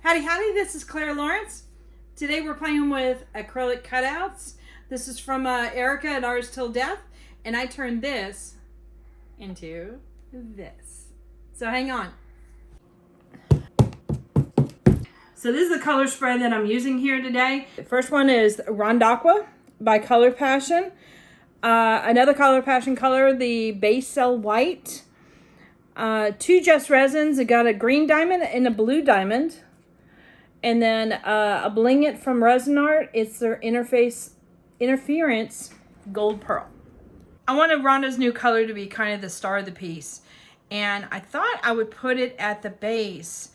Howdy Howdy, this is Clara Lawrence. Today we're playing with acrylic cutouts. This is from Erica at Ours Till Death, and I turned this into this. So hang on. So this is the color spread that I'm using here today. The first one is Rondaqua by Color Passion. Another Color Passion color, the Base Cell White. Two Just Resins. I got a green diamond and a blue diamond. And then a Bling It from Resin Art. It's their Interference Gold Pearl. I wanted Rhonda's new color to be kind of the star of the piece. And I thought I would put it at the base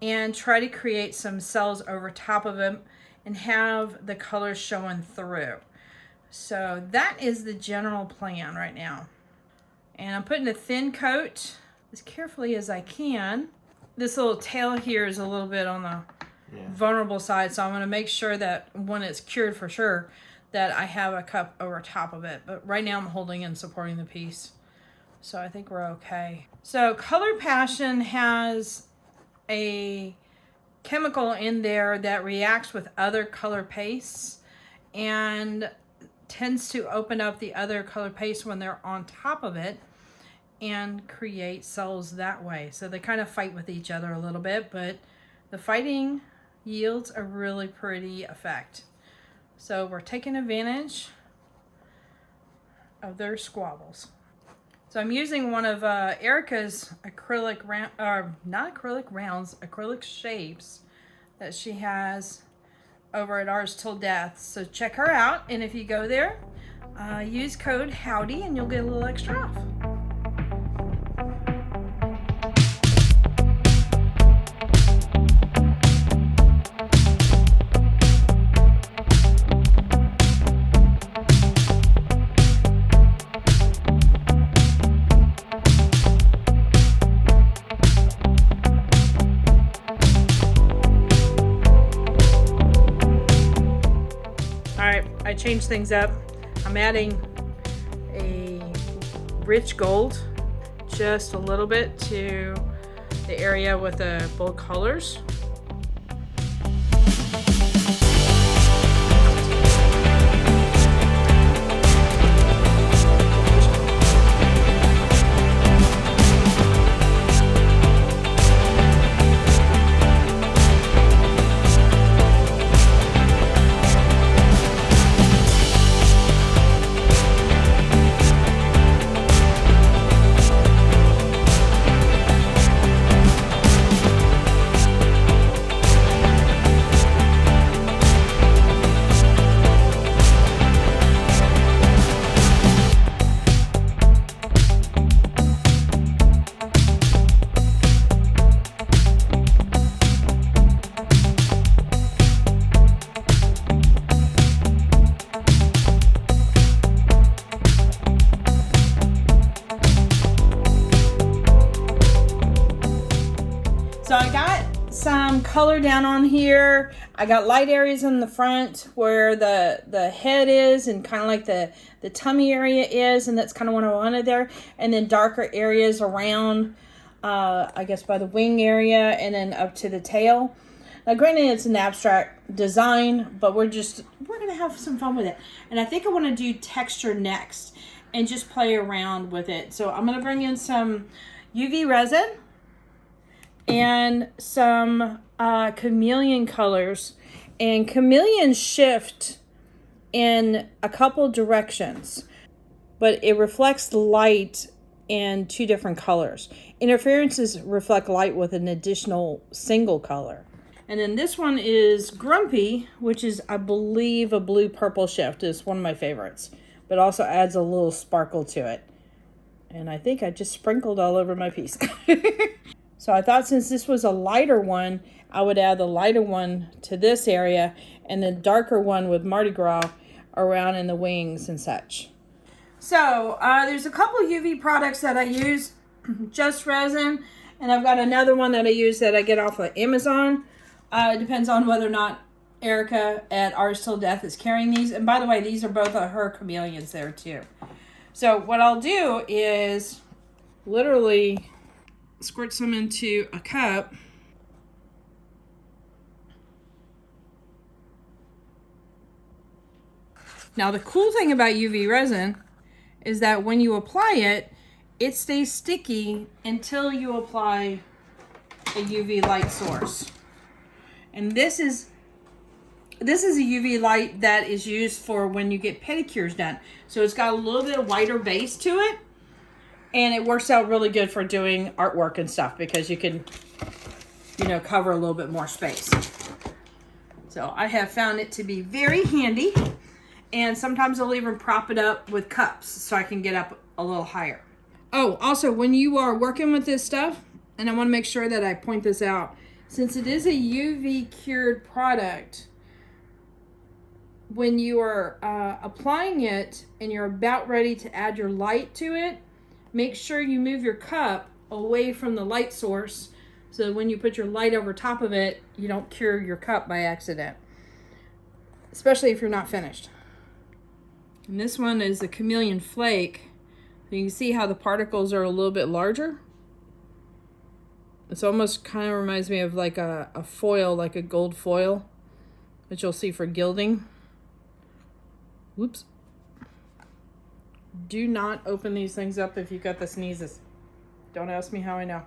and try to create some cells over top of them and have the colors showing through. So that is the general plan right now. And I'm putting a thin coat as carefully as I can. This little tail here is a little bit on the vulnerable side, so I'm going to make sure that when it's cured for sure that I have a cup over top of it. But right now I'm holding and supporting the piece, so I think we're okay. So Color Passion has a chemical in there that reacts with other color pastes and tends to open up the other color paste when they're on top of it and create cells that way. So they kind of fight with each other a little bit, but the fighting yields a really pretty effect. So we're taking advantage of their squabbles. So I'm using one of Erica's acrylic acrylic shapes that she has over at Ours Till Death. So check her out, and if you go there, use code HOWDY and you'll get a little extra off. I changed things up. I'm adding a rich gold, just a little bit, to the area with the bold colors. So I got some color down on here. I got light areas in the front where the head is and kind of like the tummy area is, and that's kind of what I wanted there. And then darker areas around, I guess by the wing area and then up to the tail. Now granted it's an abstract design, but we're gonna have some fun with it. And I think I wanna do texture next and just play around with it. So I'm gonna bring in some UV resin and some chameleon colors. And chameleons shift in a couple directions, but it reflects the light in two different colors. Interferences reflect light with an additional single color. And then this one is Grumpy, which is, I believe, a blue-purple shift. It's one of my favorites, but also adds a little sparkle to it. And I think I just sprinkled all over my piece. So I thought since this was a lighter one, I would add the lighter one to this area and the darker one with Mardi Gras around in the wings and such. So there's a couple UV products that I use, Just Resin, and I've got another one that I use that I get off of Amazon. It depends on whether or not Erica at Ours Till Death is carrying these. And by the way, these are both her chameleons there too. So what I'll do is literally squirt some into a cup Now the cool thing about UV resin is that when you apply it, it stays sticky until you apply a UV light source. And this is a UV light that is used for when you get pedicures done. So it's got a little bit of whiter base to it, and it works out really good for doing artwork and stuff because you can, you know, cover a little bit more space. So I have found it to be very handy, and sometimes I'll even prop it up with cups so I can get up a little higher. Oh, also when you are working with this stuff, and I want to make sure that I point this out, since it is a UV cured product, when you are applying it and you're about ready to add your light to it, make sure you move your cup away from the light source so when you put your light over top of it, you don't cure your cup by accident, especially if you're not finished. And this one is the Chameleon Flake. You can see how the particles are a little bit larger. It's almost kind of reminds me of like a foil, like a gold foil, which you'll see for gilding. Whoops. Do not open these things up if you've got the sneezes. Don't ask me how I know.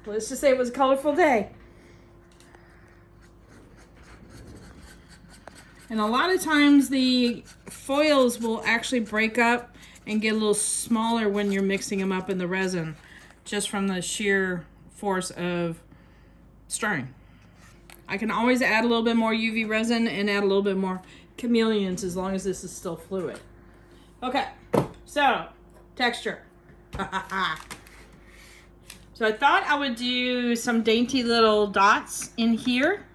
Let's just say it was a colorful day. And a lot of times the foils will actually break up and get a little smaller when you're mixing them up in the resin, just from the sheer force of stirring. I can always add a little bit more UV resin and add a little bit more chameleons as long as this is still fluid. Okay, so texture. So I thought I would do some dainty little dots in here,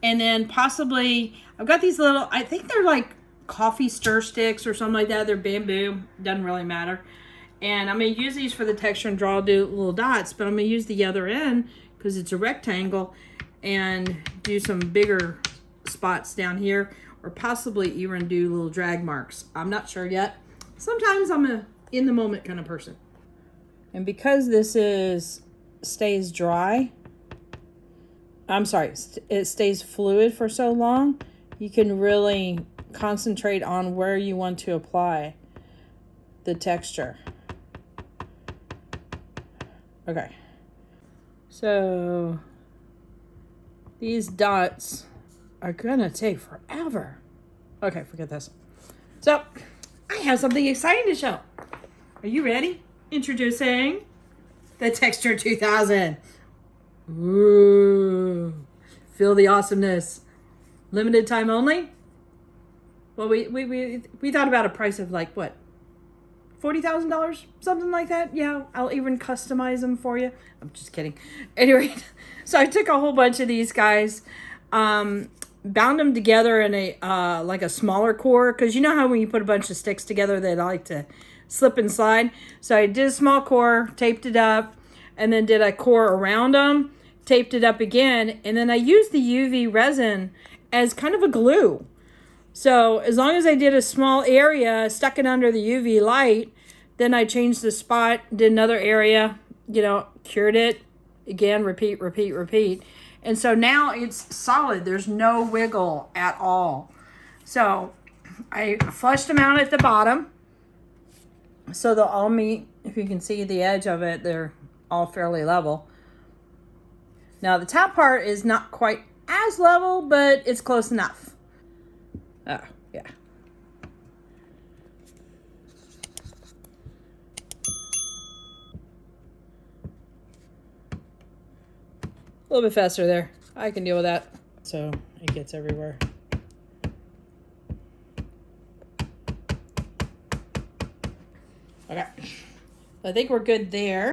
and then possibly, I've got these little, I think they're like coffee stir sticks or something like that. They're bamboo, doesn't really matter. And I'm gonna use these for the texture and draw little dots, but I'm gonna use the other end because it's a rectangle and do some bigger spots down here, or possibly even do little drag marks. I'm not sure yet. Sometimes I'm a in the moment kind of person. And because this stays dry, it stays fluid for so long, you can really concentrate on where you want to apply the texture. Okay. So these dots are gonna take forever. Okay, forget this. So I have something exciting to show. Are you ready? Introducing the Texture 2000. Ooh, feel the awesomeness. Limited time only. Well, we thought about a price of like what, $40,000, something like that. Yeah, I'll even customize them for you. I'm just kidding. Anyway, so I took a whole bunch of these guys, bound them together in a like a smaller core, because you know how when you put a bunch of sticks together, they like to slip and slide. So I did a small core, taped it up, and then did a core around them, taped it up again, and then I used the UV resin as kind of a glue. So as long as I did a small area, stuck it under the UV light, then I changed the spot, did another area, you know, cured it, again, repeat, repeat, repeat. And so now it's solid. There's no wiggle at all. So I flushed them out at the bottom, so they'll all meet. If you can see the edge of it, they're all fairly level. Now the top part is not quite as level, but it's close enough. Oh, yeah. A little bit faster there. I can deal with that. So it gets everywhere. Okay. I think we're good there.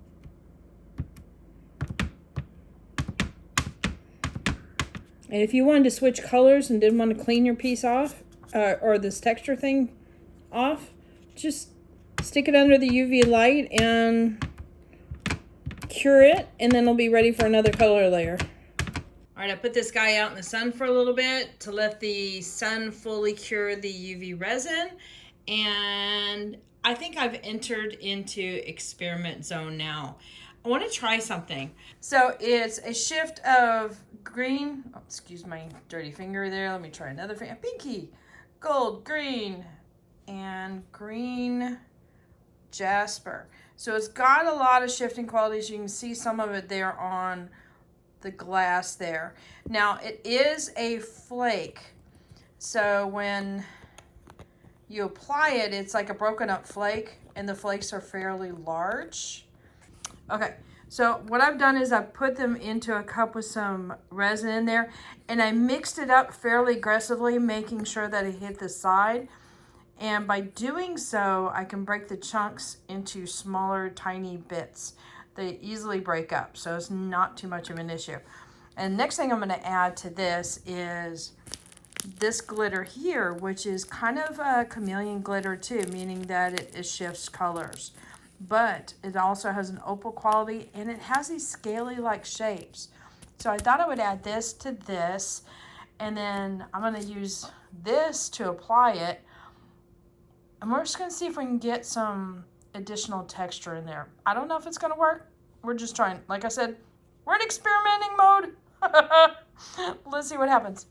And if you wanted to switch colors and didn't want to clean your piece off, or this texture thing off, just stick it under the UV light and cure it, and then it'll be ready for another color layer. All right, I put this guy out in the sun for a little bit to let the sun fully cure the UV resin, and I think I've entered into experiment zone now. I want to try something. So it's a shift of green, oh, excuse my dirty finger there. Let me try another finger. Pinky. gold, green, and green jasper. So it's got a lot of shifting qualities. You can see some of it there on the glass there. Now it is a flake, so when you apply it, it's like a broken up flake, and the flakes are fairly large. Okay, so what I've done is I've put them into a cup with some resin in there, and I mixed it up fairly aggressively, making sure that it hit the side. And by doing so, I can break the chunks into smaller, tiny bits. They easily break up, so it's not too much of an issue. And next thing I'm going to add to this is this glitter here, which is kind of a chameleon glitter too, meaning that it shifts colors. But it also has an opal quality, and it has these scaly like shapes. So I thought I would add this to this, and then I'm going to use this to apply it. And we're just going to see if we can get some additional texture in there. I don't know if it's going to work. We're just trying. Like I said, we're in experimenting mode. Let's see what happens.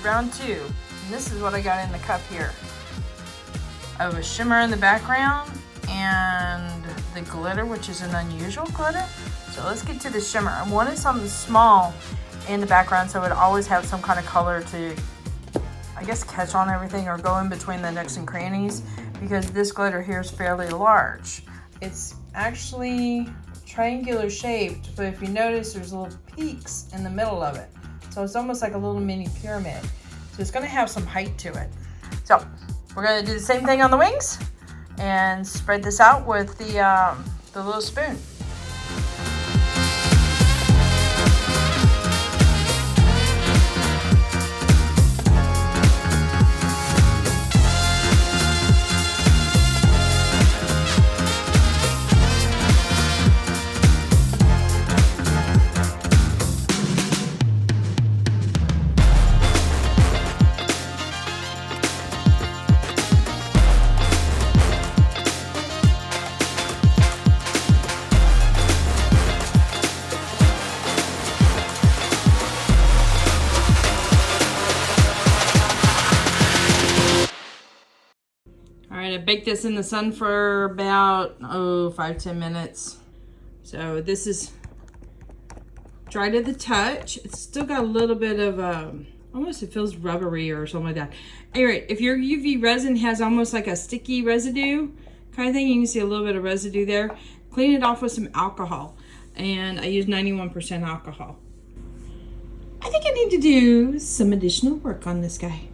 Round two, and this is what I got in the cup here. I have a shimmer in the background and the glitter, which is an unusual glitter. So let's get to the shimmer. I wanted something small in the background so it would always have some kind of color to, I guess, catch on everything or go in between the nooks and crannies, because this glitter here is fairly large. It's actually triangular shaped, but if you notice, there's little peaks in the middle of it. So it's almost like a little mini pyramid. So it's gonna have some height to it. So we're gonna do the same thing on the wings and spread this out with the little spoon. I baked this in the sun for about 5-10 minutes. So this is dry to the touch. It's still got a little bit of almost, it feels rubbery or something like that. Anyway, if your UV resin has almost like a sticky residue kind of thing, you can see a little bit of residue there. Clean it off with some alcohol, and I use 91% alcohol. I think I need to do some additional work on this guy.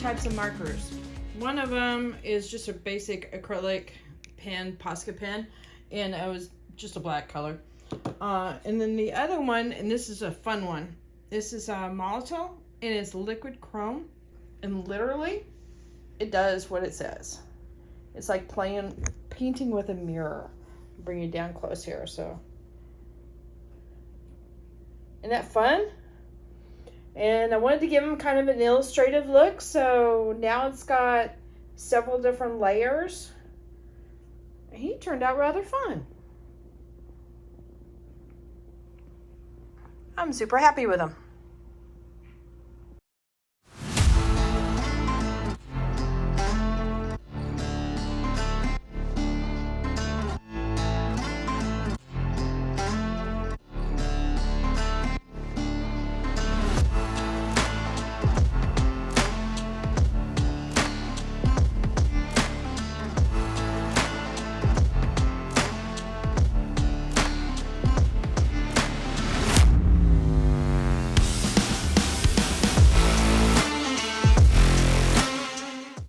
Types of markers. One of them is just a basic acrylic pen, Posca pen, and it was just a black color. And then the other one, and this is a fun one, this is a Molotov, and it's liquid chrome, and literally it does what it says. It's like painting with a mirror. I'll bring you down close here. So, isn't that fun? And I wanted to give him kind of an illustrative look, so now it's got several different layers. He turned out rather fun. I'm super happy with him.